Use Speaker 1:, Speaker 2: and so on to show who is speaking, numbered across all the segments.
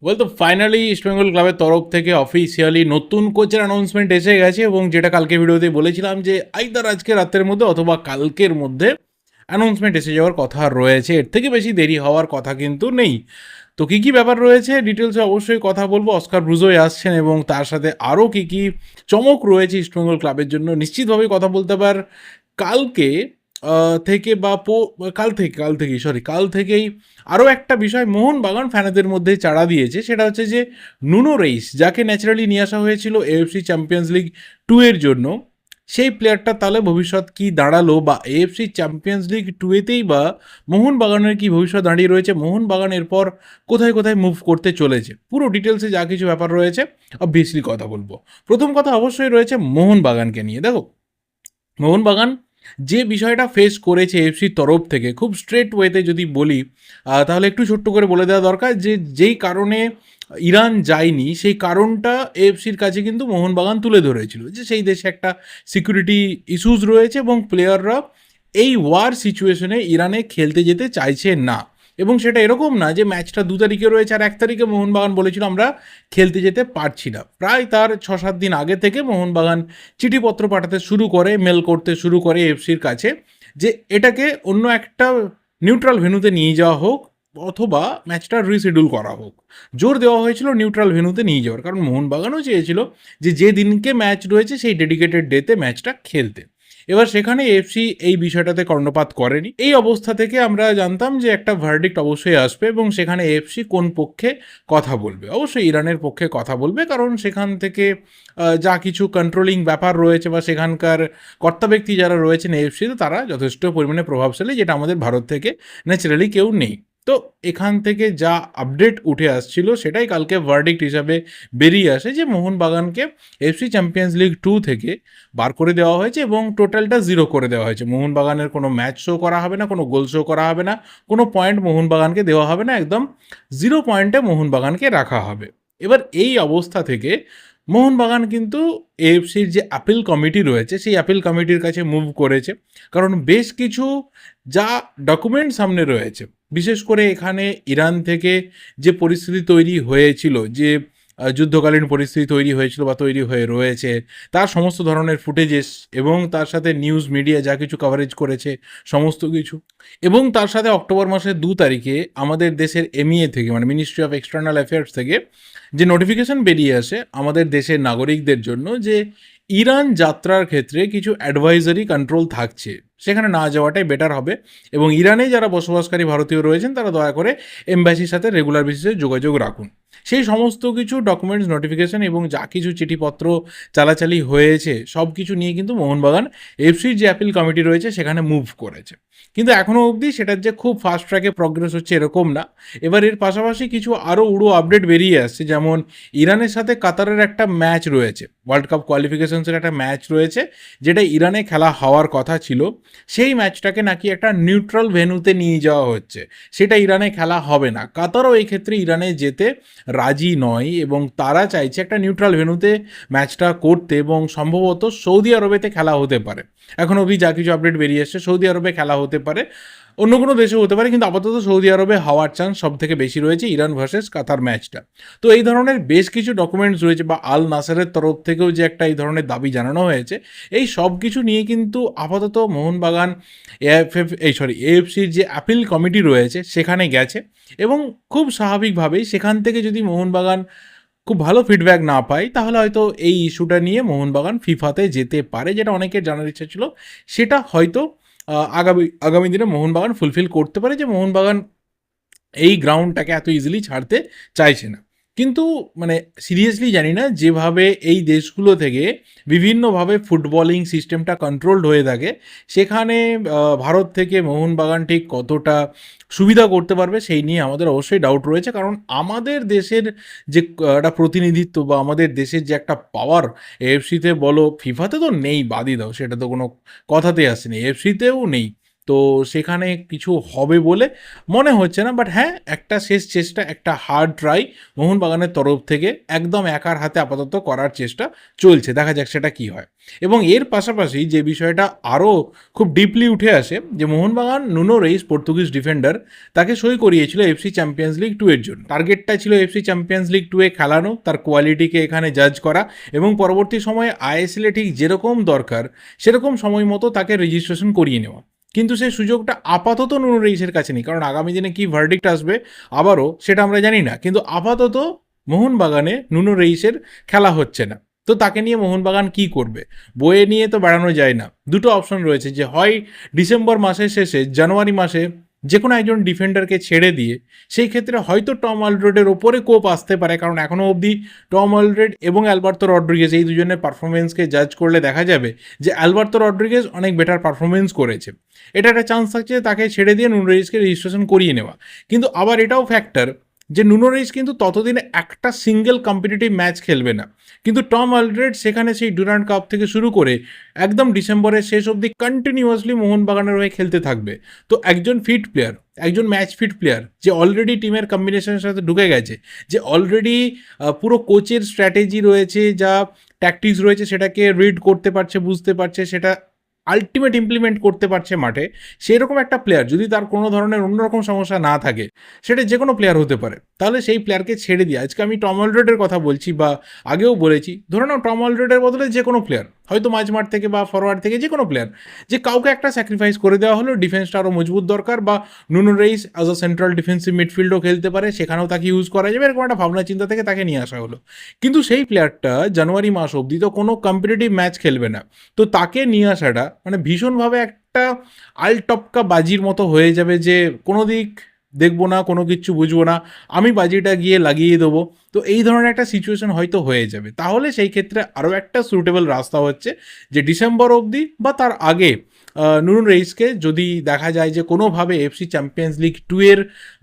Speaker 1: তো ফাইনালি ইস্টবেঙ্গল ক্লাবের তরফ থেকে অফিসিয়ালি নতুন কোচের অ্যানাউন্সমেন্ট এসে গেছে, এবং যেটা কালকে ভিডিওতে বলেছিলাম যে আইদার আজকে রাতের মধ্যে অথবা কালকের মধ্যে অ্যানাউন্সমেন্ট এসে যাওয়ার কথা রয়েছে। এর থেকে বেশি দেরি হওয়ার কথা কিন্তু নেই। তো কী কী ব্যাপার রয়েছে ডিটেলসে অবশ্যই কথা বলবো। অস্কার ব্রুজোয় আসছেন এবং তার সাথে আরও কী কী চমক রয়েছে ইস্টবেঙ্গল ক্লাবের জন্য নিশ্চিতভাবেই কথা বলতে পার। কালকে থেকে বা কাল থেকেই আরও একটা বিষয় মোহনবাগান ফ্যানেদের মধ্যে চাড়া দিয়েছে, সেটা হচ্ছে যে নুনো রেইস, যাকে ন্যাচারালি নিয়ে আসা হয়েছিল এএফসি চ্যাম্পিয়ন্স লিগ 2 এর জন্য, সেই প্লেয়ারটা তাহলে ভবিষ্যৎ কি দাঁড়ালো, বা এএফসি চ্যাম্পিয়ন্স লিগ 2 এতেই বা মোহনবাগানের কি ভবিষ্যৎ দাঁড়িয়ে রয়েছে, মোহনবাগান এরপর কোথায় কোথায় মুভ করতে চলেছে, পুরো ডিটেলসে যা কিছু ব্যাপার রয়েছে অবভিয়াসলি কথা বলবো। প্রথম কথা অবশ্যই রয়েছে মোহনবাগানকে নিয়ে। দেখো, মোহনবাগান যে বিষয়টা ফেস করেছে এফসির তরফ থেকে, খুব স্ট্রেট ওয়েতে যদি বলি, তাহলে একটু ছোট্ট করে বলে দেওয়া দরকার যে যেই কারণে ইরান যায়নি, সেই কারণটা এএফসির কাছে কিন্তু মোহনবাগান তুলে ধরেছিল, যে সেই দেশে একটা সিকিউরিটি ইস্যুস রয়েছে এবং প্লেয়াররা এই ওয়ার সিচুয়েশনে ইরানে খেলতে যেতে চাইছে না। এবং সেটা এরকম না যে ম্যাচটা 2 তারিখে রয়েছে আর 1 তারিখে মোহনবাগান বলেছিল আমরা খেলতে যেতে পারছি না। প্রায় তার 6-7 দিন আগে থেকে মোহনবাগান চিঠিপত্র পাঠাতে শুরু করে, মেল করতে শুরু করে এফসির কাছে, যে এটাকে অন্য একটা নিউট্রাল ভেন্যুতে নিয়ে যাওয়া হোক অথবা ম্যাচটা রিশিডিউল করা হোক। জোর দেওয়া হয়েছিল নিউট্রাল ভেন্যুতে নিয়ে যাওয়ার, কারণ মোহনবাগানও চেয়েছিল যে যে দিনকে ম্যাচ রয়েছে সেই ডেডিকেটেড ডেতে ম্যাচটা খেলতে। এবার সেখানে এফসি এই বিষয়টাতে কর্ণপাত করেনি। এই অবস্থা থেকে আমরা জানতাম যে একটা ভার্ডিক্ট অবশ্যই আসবে, এবং সেখানে এফসি কোন পক্ষে কথা বলবে, অবশ্যই ইরানের পক্ষে কথা বলবে, কারণ সেখান থেকে যা কিছু কন্ট্রোলিং ব্যাপার রয়েছে বা সেখানকার কর্তা ব্যক্তি যারা রয়েছেন এফসিতে, তারা যথেষ্ট পরিমাণে প্রভাবশালী, যেটা আমাদের ভারত থেকে ন্যাচারালি কেউ নেই। তো এখান থেকে যা আপডেট উঠে আসছিল সেটাই কালকে ভার্ডিক্ট হিসাবে বেরিয়ে আসে, যে মোহনবাগানকে এফসি চ্যাম্পিয়ন্স লিগ 2 থেকে বার করে দেওয়া হয়েছে এবং টোটালটা 0 করে দেওয়া হয়েছে। মোহনবাগানের কোনো ম্যাচ শো করা হবে না, কোনো গোল শো করা হবে না, কোনো পয়েন্ট মোহনবাগানকে দেওয়া হবে না, একদম 0 পয়েন্টে মোহনবাগানকে রাখা হবে। এবার এই অবস্থা থেকে মোহনবাগান কিন্তু এএফসির যে আপিল কমিটি রয়েছে সেই আপিল কমিটির কাছে মুভ করেছে, কারণ বেশ কিছু যা ডকুমেন্ট সামনে রয়েছে, বিশেষ করে এখানে ইরান থেকে যে পরিস্থিতি তৈরি হয়েছিল, যে যুদ্ধকালীন পরিস্থিতি তৈরি হয়েছিল বা তৈরি হয়ে রয়েছে, তার সমস্ত ধরনের ফুটেজেস, এবং তার সাথে নিউজ মিডিয়া যা কিছু কভারেজ করেছে সমস্ত কিছু, এবং তার সাথে অক্টোবর মাসের 2 তারিখে আমাদের দেশের এমইএ থেকে, মানে মিনিস্ট্রি অফ এক্সটার্নাল অ্যাফেয়ার্স থেকে যে নোটিফিকেশন বেরিয়ে আসে আমাদের দেশের নাগরিকদের জন্য, যে ইরান যাত্রার ক্ষেত্রে কিছু অ্যাডভাইজারি কন্ট্রোল থাকছে, সেখানে না যাওয়াটাই বেটার হবে, এবং ইরানে যারা বসবাসকারী ভারতীয় রয়েছেন তারা দয়া করে এমবাসির সাথে রেগুলার বেসিসে যোগাযোগ রাখুন। সেই সমস্ত কিছু ডকুমেন্টস, নোটিফিকেশন এবং যা কিছু চিঠিপত্র চালাচালি হয়েছে সব কিছু নিয়ে কিন্তু মোহনবাগান এফসির যে অ্যাপিল কমিটি রয়েছে সেখানে মুভ করেছে। কিন্তু এখনও অবধি সেটার যে খুব ফাস্ট ট্র্যাকে প্রগ্রেস হচ্ছে এরকম না। এবার এর পাশাপাশি কিছু আরও উড়ো আপডেট বেরিয়ে আসছে, যেমন ইরানের সাথে কাতারের একটা ম্যাচ রয়েছে, ওয়ার্ল্ড কাপ কোয়ালিফিকেশনসের একটা ম্যাচ রয়েছে, যেটা ইরানে খেলা হওয়ার কথা ছিল। সেই ম্যাচটাকে নাকি একটা নিউট্রাল ভেন্যুতে নিয়ে যাওয়া হচ্ছে, সেটা ইরানে খেলা হবে না। কাতারও এই ক্ষেত্রে ইরানে যেতে রাজি নয় এবং তারা চাইছে একটা নিউট্রাল ভেন্যুতে ম্যাচটা করতে, এবং সম্ভবত সৌদি আরবেতে খেলা হতে পারে। এখন অবধি যা কিছু আপডেট বেরিয়ে এসছে সৌদি আরবে খেলা হতে পারে, অন্য কোনো দেশেও হতে পারে, কিন্তু আপাতত সৌদি আরবে হওয়ার চান্স সব থেকে বেশি রয়েছে ইরান ভার্সেস কাতার ম্যাচটা। তো এই ধরনের বেশ কিছু ডকুমেন্টস রয়েছে, বা আল নাসারের তরফ থেকেও যে একটা এই ধরনের দাবি জানানো হয়েছে, এই সব কিছু নিয়ে কিন্তু আপাতত মোহনবাগান এএফসির যে অ্যাপিল কমিটি রয়েছে সেখানে গেছে, এবং খুব স্বাভাবিকভাবেই সেখান থেকে যদি মোহনবাগান খুব ভালো ফিডব্যাক না পায়, তাহলে হয়তো এই ইস্যুটা নিয়ে মোহনবাগান ফিফাতে যেতে পারে, যেটা অনেকের জানার ইচ্ছা ছিল। সেটা হয়তো আগামী দিনে মোহনবাগান ফুলফিল করতে পারে, যে মোহনবাগান এই গ্রাউন্ডটাকে এত ইজিলি ছাড়তে চাইছে না। কিন্তু মানে সিরিয়াসলি জানি না, যেভাবে এই দেশগুলো থেকে বিভিন্নভাবে ফুটবলিং সিস্টেমটা কন্ট্রোলড হয়ে থাকে, সেখানে ভারত থেকে মোহনবাগান ঠিক কতটা সুবিধা করতে পারবে সেই নিয়ে আমাদের অবশ্যই ডাউট রয়েছে, কারণ আমাদের দেশের যে একটা প্রতিনিধিত্ব বা আমাদের দেশের যে একটা পাওয়ার, এএফসিতে বলো, ফিফাতে তো নেই, বাদই দাও, সেটা তো কোনো কথাতেই আসেনি, এএফসিতেও নেই। তো সেখানে কিছু হবে বলে মনে হচ্ছে না, বাট হ্যাঁ একটা শেষ চেষ্টা, একটা হার্ড ট্রাই মোহনবাগানের তরফ থেকে একদম একার হাতে আপাতত করার চেষ্টা চলছে, দেখা যাক সেটা কি হয়। এবং এর পাশাপাশি যে বিষয়টা আরও খুব ডিপলি উঠে আসে, যে Mohun Bagan Nuno Reis Portuguese defender তাকে সই করিয়েছিল এফসি চ্যাম্পিয়ন্স লিগ 2 এর জন্য। টার্গেটটা ছিল এফসি চ্যাম্পিয়ন্স লিগ 2 এ খেলানো, তার কোয়ালিটিকে এখানে জাজ করা এবং পরবর্তী সময়ে আইএসএলে ঠিক যেরকম দরকার সেরকম সময় মতো তাকে রেজিস্ট্রেশন করিয়ে নেওয়া। কিন্তু সেই সুযোগটা আপাতত নুনো রেইসের কাছে নেই, কারণ আগামী দিনে কি ভার্ডিক্ট আসবে আবারও সেটা আমরা জানি না। কিন্তু আপাতত মোহনবাগানে নুনো রেইসের খেলা হচ্ছে না। তো তাকে নিয়ে মোহনবাগান কি করবে? বয়ে নিয়ে তো বেড়ানো যায় না। দুটো অপশন রয়েছে, যে হয় ডিসেম্বর মাসের শেষে জানুয়ারি মাসে যে কোনো একজন ডিফেন্ডারকে ছেড়ে দিয়ে সেই ক্ষেত্রে হয়তো টম অলরেডের ওপরে কোপ আসতে পারে, কারণ এখনও অবধি টম অলরেড এবং অ্যালবার্তো রড্রিগেজ এই দুজনের পারফরমেন্সকে জাজ করলে দেখা যাবে যে অ্যালবার্তো রড্রিগেজ অনেক বেটার পারফরমেন্স করেছে। এটা একটা চান্স থাকছে তাকে ছেড়ে দিয়ে নুনো রেইসকে রেজিস্ট্রেশন করিয়ে নেওয়া। কিন্তু আবার এটাও ফ্যাক্টর যে নুনো রেইস কিন্তু ততদিনে একটা সিঙ্গেল কম্পিটিটিভ ম্যাচ খেলবে না, কিন্তু টম অলরেড সেখানে সেই ডুরান্ড কাপ থেকে শুরু করে একদম ডিসেম্বরের শেষ অবধি কন্টিনিউয়াসলি মোহনবাগানের হয়ে খেলতে থাকবে। তো একজন ফিট প্লেয়ার, একজন ম্যাচ ফিট প্লেয়ার যে অলরেডি টিমের কম্বিনেশনের সাথে ঢুকে গেছে, যে অলরেডি পুরো কোচের স্ট্র্যাটেজি রয়েছে, যা ট্যাকটিক্স রয়েছে সেটাকে রিড করতে পারছে, বুঝতে পারছে, সেটা আলটিমেট ইমপ্লিমেন্ট করতে পারছে মাঠে, সেরকম একটা প্লেয়ার যদি তার কোনো ধরনের অন্যরকম সমস্যা না থাকে, সেটা যে কোনো প্লেয়ার হতে পারে, তাহলে সেই প্লেয়ারকে ছেড়ে দিয়ে, আজকে আমি টম অলরেডের কথা বলছি বা আগেও বলেছি, ধরে নাও টম অলরেডের বদলে যে কোনো প্লেয়ার, হয়তো মাঝমাঠ থেকে বা ফরওয়ার্ড থেকে যে কোনো প্লেয়ার, যে কাউকে একটা স্যাক্রিফাইস করে দেওয়া হলো, ডিফেন্সটা আরও মজবুত দরকার, বা Nuno Reis as a central defensive মিডফিল্ডও খেলতে পারে, সেখানেও তাকে ইউজ করা যাবে, এরকম একটা ভাবনা চিন্তা থেকে তাকে নিয়ে আসা হলো। কিন্তু সেই প্লেয়ারটা জানুয়ারি মাস অবধি তো কোনো কম্পিটিটিভ ম্যাচ খেলবে না। তো তাকে নিয়ে আসাটা মানে ভীষণভাবে একটা আলটপকা বাজির মতো হয়ে যাবে, যে কোনো দিক দেখবো না, কোনো কিচ্ছু বুঝবো না, আমি বাজিটা গিয়ে লাগিয়ে দেবো। তো এই ধরনের একটা সিচুয়েশন হয়তো হয়ে যাবে। তাহলে সেই ক্ষেত্রে আরও একটা সুটেবল রাস্তা হচ্ছে যে ডিসেম্বর অবধি বা তার আগে নুনো রেইসকে যদি দেখা যায় যে কোনোভাবে এফসি চ্যাম্পিয়ন্স লিগ 2 এর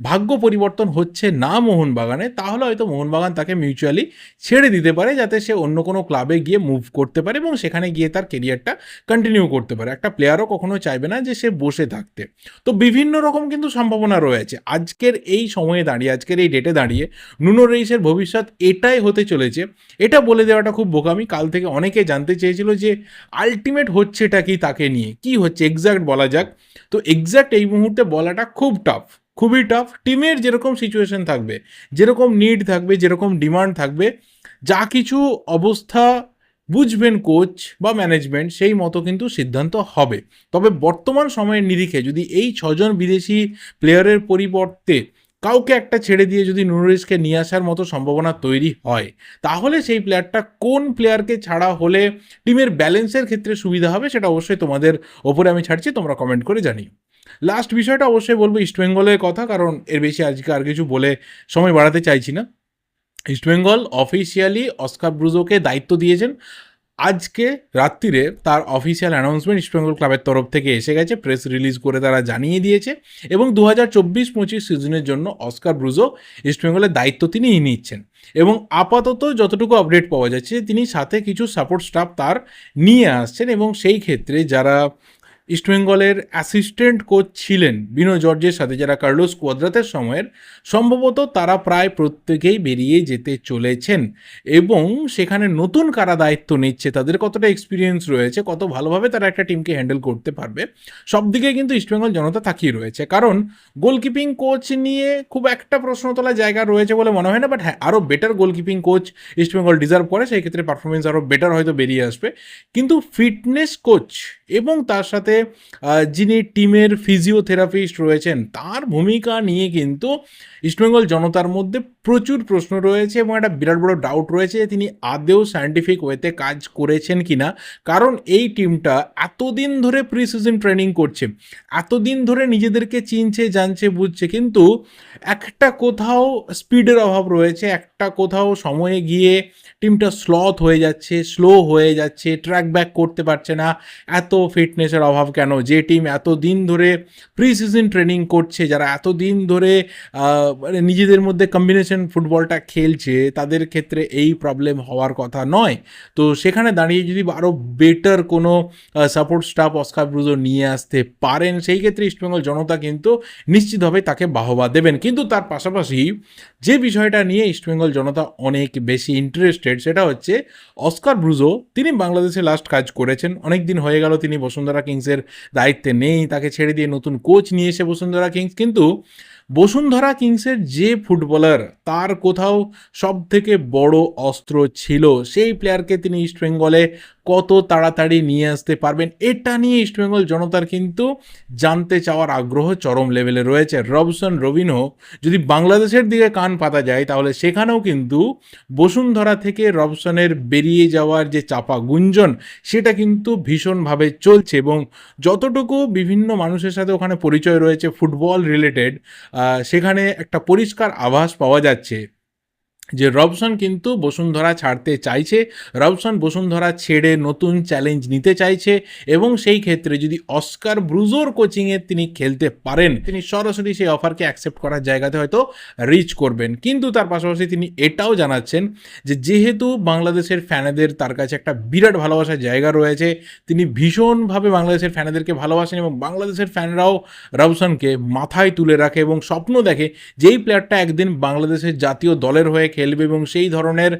Speaker 1: ভাগ্য পরিবর্তন হচ্ছে না মোহনবাগানে, তাহলে হয়তো মোহনবাগান তাকে মিউচুয়ালি ছেড়ে দিতে পারে, যাতে সে অন্য কোনো ক্লাবে গিয়ে মুভ করতে পারে এবং সেখানে গিয়ে তার কেরিয়ারটা কন্টিনিউ করতে পারে। একটা প্লেয়ারও কখনো চাইবে না যে সে বসে থাকতে। তো বিভিন্ন রকম কিন্তু সম্ভাবনা রয়েছে আজকের এই সময়ে দাঁড়িয়ে, আজকের এই ডেটে দাঁড়িয়ে নুনো রেইসের ভবিষ্যৎ এটাই হতে চলেছে। এটা বলে দেওয়াটা খুব বোকামি। কাল থেকে অনেকে জানতে চেয়েছিল যে আলটিমেট হচ্ছেটা কি তাকে নিয়ে, কি হচ্ছে এক্স্যাক্ট বলা যাক। তো এক্স্যাক্ট এই মুহূর্তে বলাটা খুব টাফ, খুবই টাফ। টিমের যেরকম সিচুয়েশন থাকবে, যেরকম নিড থাকবে, যেরকম ডিমান্ড থাকবে, যা কিছু অবস্থা বুঝবেন কোচ বা ম্যানেজমেন্ট, সেই মতো কিন্তু সিদ্ধান্ত হবে। তবে বর্তমান সময়ের নিরিখে যদি এই 6 জন বিদেশি প্লেয়ারের পরিবর্তে কাউকে একটা ছেড়ে দিয়ে যদি নুনো রেইসকে নিয়ে আসার মতো সম্ভাবনা তৈরি হয়, তাহলে সেই প্লেয়ারটা কোন প্লেয়ারকে ছাড়া হলে টিমের ব্যালেন্সের ক্ষেত্রে সুবিধা হবে, সেটা অবশ্যই তোমাদের ওপরে আমি ছাড়ছি, তোমরা কমেন্ট করে জানিও। লাস্ট বিষয়টা অবশ্যই বলবো ইস্টবেঙ্গলের কথা, কারণ এর বেশি আজকে আর কিছু বলে সময় বাড়াতে চাইছি না। ইস্টবেঙ্গল অফিসিয়ালি অস্কার ব্রুজোকে দায়িত্ব দিয়েছেন। আজকে রাত্রিরে তার অফিসিয়াল অ্যানাউন্সমেন্ট ইস্টবেঙ্গল ক্লাবের তরফ থেকে এসে গেছে, প্রেস রিলিজ করে তারা জানিয়ে দিয়েছে, এবং 2024-25 সিজনের জন্য অস্কার ব্রুজো ইস্টবেঙ্গলের দায়িত্ব তিনি নিচ্ছেন। এবং আপাতত যতটুকু আপডেট পাওয়া যাচ্ছে, তিনি সাথে কিছু সাপোর্ট স্টাফ তার নিয়ে আসছেন, এবং সেই ক্ষেত্রে যারা ইস্টবেঙ্গলের অ্যাসিস্ট্যান্ট কোচ ছিলেন বিনো জর্জের সাথে, যারা কার্লোস কোয়াদ্রাতের সময়ের, সম্ভবত তারা প্রায় প্রত্যেকেই বেরিয়ে যেতে চলেছেন। এবং সেখানে নতুন কারা দায়িত্ব নিচ্ছে, তাদের কতটা এক্সপিরিয়েন্স রয়েছে, কত ভালোভাবে তারা একটা টিমকে হ্যান্ডেল করতে পারবে, সব দিকে কিন্তু ইস্টবেঙ্গল জনতা তাকিয়ে রয়েছে। কারণ গোলকিপিং কোচ নিয়ে খুব একটা প্রশ্ন তোলার জায়গা রয়েছে বলে মনে হয় না, বাট হ্যাঁ আরও বেটার গোলকিপিং কোচ ইস্টবেঙ্গল ডিজার্ভ করে, সেই ক্ষেত্রে পারফরমেন্স আরও বেটার হয়তো বেরিয়ে আসবে। কিন্তু ফিটনেস কোচ এবং তার সাথে যিনি টিমের ফিজিওথেরাপিস্ট রয়েছেন, তার ভূমিকা নিয়ে কিন্তু ইস্টবেঙ্গল জনতার মধ্যে প্রচুর প্রশ্ন রয়েছে, এবং একটা বিরাট বড় ডাউট রয়েছে যে তিনি আদৌ সায়েন্টিফিক ওয়েতে কাজ করেছেন কিনা। কারণ এই টিমটা এতদিন ধরে প্রি সিজন ট্রেনিং করছে, এতদিন ধরে নিজেদেরকে চিনছে, জানছে, বুঝছে, কিন্তু একটা কোথাও স্পিডের অভাব রয়েছে, একটা কোথাও সময়ে গিয়ে টিমটা স্লথ হয়ে যাচ্ছে, স্লো হয়ে যাচ্ছে, ট্র্যাক ব্যাক করতে পারছে না। এত ফিটনেসের অভাব কেন? যে টিম এতদিন ধরে প্রি সিজন ট্রেনিং করছে, যারা এতদিন ধরে মানে নিজেদের মধ্যে কম্বিনেশন জেনারেশন ফুটবলটা খেলছে তাদের ক্ষেত্রে এই প্রবলেম হওয়ার কথা নয়। তো সেখানে দাঁড়িয়ে যদি আরও বেটার কোনো সাপোর্ট স্টাফ অস্কার ব্রুজো নিয়ে আসতে পারেন, সেই ক্ষেত্রে ইস্টবেঙ্গল জনতা কিন্তু নিশ্চিতভাবে তাকে বাহবা দেবেন। কিন্তু তার পাশাপাশি যে বিষয়টা নিয়ে ইস্টবেঙ্গল জনতা অনেক বেশি ইন্টারেস্টেড সেটা হচ্ছে অস্কার ব্রুজো তিনি বাংলাদেশে লাস্ট কাজ করেছেন, অনেক দিন হয়ে গেল তিনি বসুন্ধরা কিংসের দায়িত্বে নেই, তাকে ছেড়ে দিয়ে নতুন কোচ নিয়ে এসে বসুন্ধরা কিংস। কিন্তু বসুন্ধরা কিংসের যে ফুটবলার তার কোথাও সব থেকে বড় অস্ত্র ছিল, সেই প্লেয়ারকে তিনি ইস্টবেঙ্গলে কত তাড়াতাড়ি নিয়ে আসতে পারবেন, এটা নিয়ে ইস্টবেঙ্গল জনতার কিন্তু জানতে চাওয়ার আগ্রহ চরম লেভেলে রয়েছে। রবসন রবিনহো যদি বাংলাদেশের দিকে কান পাতা যায় তাহলে সেখানেও কিন্তু বসুন্ধরা থেকে রবসনের বেরিয়ে যাওয়ার যে চাপা গুঞ্জন সেটা কিন্তু ভীষণভাবে চলছে, এবং যতটুকু বিভিন্ন মানুষের সাথে ওখানে পরিচয় রয়েছে ফুটবল রিলেটেড, সেখানে একটা পরিষ্কার আভাস পাওয়া যাচ্ছে যে রবসন কিন্তু বসুন্ধরা ছাড়তে চাইছে, রবসন বসুন্ধরা ছেড়ে নতুন চ্যালেঞ্জ নিতে চাইছে, এবং সেই ক্ষেত্রে যদি অস্কার ব্রুজোর কোচিংয়ে তিনি খেলতে পারেন তিনি সরাসরি সেই অফারকে অ্যাকসেপ্ট করার জায়গাতে হয়তো রিচ করবেন। কিন্তু তার পাশাপাশি তিনি এটাও জানাচ্ছেন যে যেহেতু বাংলাদেশের ফ্যানেদের তার কাছে একটা বিরাট ভালোবাসার জায়গা রয়েছে, তিনি ভীষণভাবে বাংলাদেশের ফ্যানেদেরকে ভালোবাসেন এবং বাংলাদেশের ফ্যানরাও রবসনকে মাথায় তুলে রাখে এবং স্বপ্ন দেখে যেই প্লেয়ারটা একদিন বাংলাদেশের জাতীয় দলের হয়ে খেলবে, এবং সেই ধরনের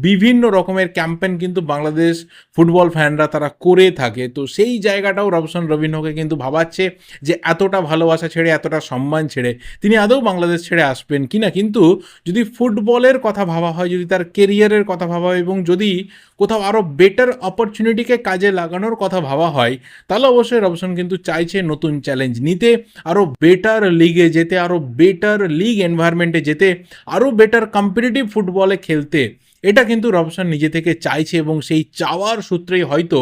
Speaker 1: বিভিন্ন রকমের ক্যাম্পেইন কিন্তু বাংলাদেশ ফুটবল ফ্যানরা তারা করে থাকে। তো সেই জায়গাটাও রবসন রবিনহোকে কিন্তু ভাবাচ্ছে যে এতটা ভালোবাসা ছেড়ে এতটা সম্মান ছেড়ে তিনি আদৌ বাংলাদেশ ছেড়ে আসবেন কিনা। কিন্তু যদি ফুটবলের কথা ভাবা হয়, যদি তার কেরিয়ারের কথা ভাবা হয়, এবং যদি কোথাও আরও বেটার অপরচুনিটিকে কাজে লাগানোর কথা ভাবা হয়, তাহলে অবশ্যই রবসন কিন্তু চাইছে নতুন চ্যালেঞ্জ নিতে, আরও বেটার লিগে যেতে, আরও বেটার লিগ এনভায়রনমেন্টে যেতে, আরও বেটার কম্পিটিটিভ ফুটবলে খেলতে। এটা কিন্তু রবসন নিজে থেকে চাইছে, এবং সেই চাওয়ার সূত্রেই হয়তো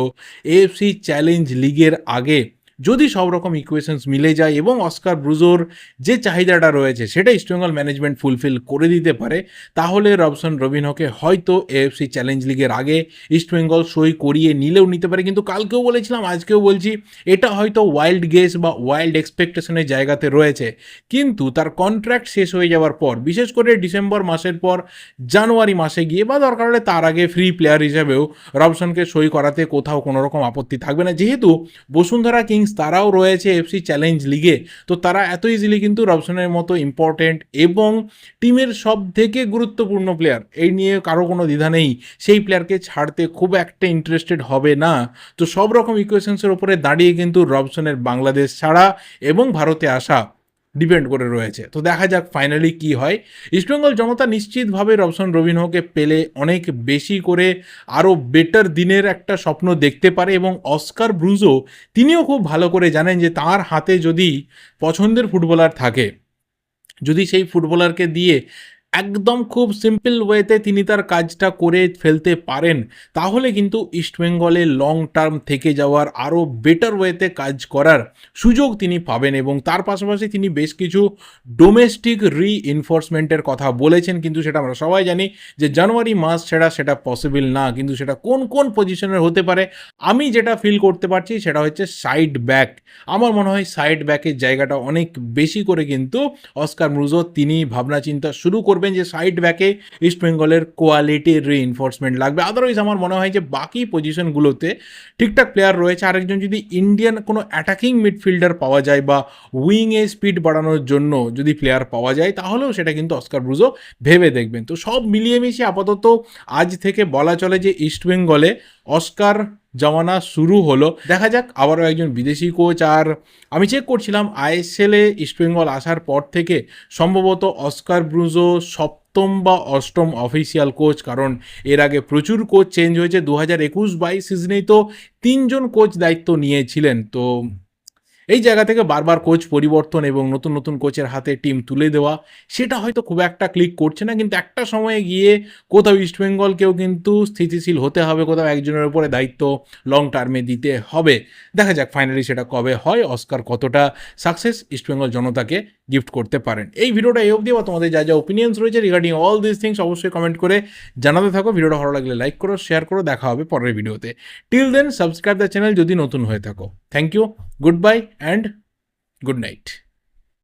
Speaker 1: এএফসি চ্যালেঞ্জ লিগের আগে যদি সব রকম ইকুয়েশনস মিলে যায় এবং অস্কার ব্রুজোর যে চাহিদাটা রয়েছে সেটা ইস্টবেঙ্গল ম্যানেজমেন্ট ফুলফিল করে দিতে পারে, তাহলে রবসন রবিনহোকে হয়তো এএফসি চ্যালেঞ্জ লিগের আগে ইস্টবেঙ্গল সই করিয়ে নিলেও নিতে পারে। কিন্তু কালকেও বলেছিলাম, আজকেও বলছি, এটা হয়তো ওয়াইল্ড গেস বা ওয়াইল্ড এক্সপেকটেশনের জায়গাতে রয়েছে। কিন্তু তার কন্ট্রাক্ট শেষ হয়ে যাওয়ার পর, বিশেষ করে ডিসেম্বর মাসের পর জানুয়ারি মাসে গিয়ে বা দরকার হলে তার আগে ফ্রি প্লেয়ার হিসেবেও রবসনকে সই করাতে কোথাও কোনো রকম আপত্তি থাকবে না। যেহেতু বসুন্ধরা কিংস তারাও রয়েছে এফসি চ্যালেঞ্জ লিগে, তো তারা এত ইজিলি কিন্তু রবসনের মতো ইম্পর্টেন্ট এবং টিমের সব থেকে গুরুত্বপূর্ণ প্লেয়ার, এই নিয়ে কারো কোনো দ্বিধা নেই, সেই প্লেয়ারকে ছাড়তে খুব একটা ইন্টারেস্টেড হবে না। তো সব রকম ইকুয়েশনসের উপরে দাঁড়িয়ে কিন্তু রবসনের বাংলাদেশ ছাড়া এবং ভারতে আসা ডিপেন্ড করে রয়েছে। তো দেখা যাক ফাইনালি কি হয়। ইস্টবেঙ্গল জনতা নিশ্চিতভাবে রবসন রবিনহোকে পেলে অনেক বেশি করে আরও বেটার দিনের একটা স্বপ্ন দেখতে পারে, এবং অস্কার ব্রুজো তিনিও খুব ভালো করে জানেন যে তার হাতে যদি পছন্দের ফুটবলার থাকে, যদি সেই ফুটবলারকে দিয়ে একদম খুব সিম্পল ওয়েতে তিনি তার কাজটা করে ফেলতে পারেন, তাহলে কিন্তু ইস্টবেঙ্গলে লং টার্ম থেকে যাওয়ার আরও বেটার ওয়েতে কাজ করার সুযোগ তিনি পাবেন। এবং তার পাশাপাশি তিনি বেশ কিছু ডোমেস্টিক রিইনফোর্সমেন্টের কথা বলেছেন, কিন্তু সেটা আমরা সবাই জানি যে জানুয়ারি মাস ছাড়া সেটা পসিবল না। কিন্তু সেটা কোন কোন পজিশনের হতে পারে, আমি যেটা ফিল করতে পারছি সেটা হচ্ছে সাইড ব্যাক। আমার মনে হয় সাইড ব্যাকের জায়গাটা অনেক বেশি করে কিন্তু অস্কার ব্রুজো তিনি ভাবনা চিন্তা শুরু করবেন যে সাইড ব্যাকে ইস্টবেঙ্গলের কোয়ালিটির রিইনফোর্সমেন্ট লাগবে। আদারওয়াইজ আমার মনে হয় যে বাকি পজিশনগুলোতে ঠিকঠাক প্লেয়ার রয়েছে। আরেকজন যদি ইন্ডিয়ান কোনো অ্যাটাকিং মিডফিল্ডার পাওয়া যায় বা উইংয়ে স্পিড বাড়ানোর জন্য যদি প্লেয়ার পাওয়া যায়, তাহলেও সেটা কিন্তু অস্কার ব্রুজো ভেবে দেখবেন। তো সব মিলিয়ে মিশিয়ে আপাতত আজ থেকে বলা চলে যে ইস্টবেঙ্গলে অস্কার জমানা শুরু হলো। দেখা যাক, আবারও একজন বিদেশি কোচ। আর আমি চেক করছিলাম আইএসএলে ইস্টবেঙ্গল আসার পর থেকে সম্ভবত অস্কার ব্রুজো সপ্তম বা অষ্টম অফিসিয়াল কোচ, কারণ এর আগে প্রচুর কোচ চেঞ্জ হয়েছে। 2021-22 সিজনেই তো 3 জন কোচ দায়িত্ব নিয়েছিলেন। তো এই জায়গা থেকে বারবার কোচ পরিবর্তন এবং নতুন নতুন কোচের হাতে টিম তুলে দেওয়া, সেটা হয়তো খুব একটা ক্লিক করছে না। কিন্তু একটা সময়ে গিয়ে কোথাও ইস্টবেঙ্গলকেও কিন্তু স্থিতিশীল হতে হবে, কোথাও একজনের উপরে দায়িত্ব লং টার্মে দিতে হবে। দেখা যাক ফাইনালি সেটা কবে হয়, অস্কার কতটা সাকসেস ইস্টবেঙ্গল জনতাকে গিফট করতে পারেন। এই ভিডিওটা এই অবধি, বা তোমাদের যা যা ওপিনিয়ন্স রয়েছে রিগার্ডিং অল দিস থিংস অবশ্যই কমেন্ট করে জানাতে থাকো। ভিডিওটা ভালো লাগলে লাইক করো, শেয়ার করো। দেখা হবে পরের ভিডিওতে। Till then subscribe the channel যদি নতুন হয়ে থাকো। Thank you, good bye and good night.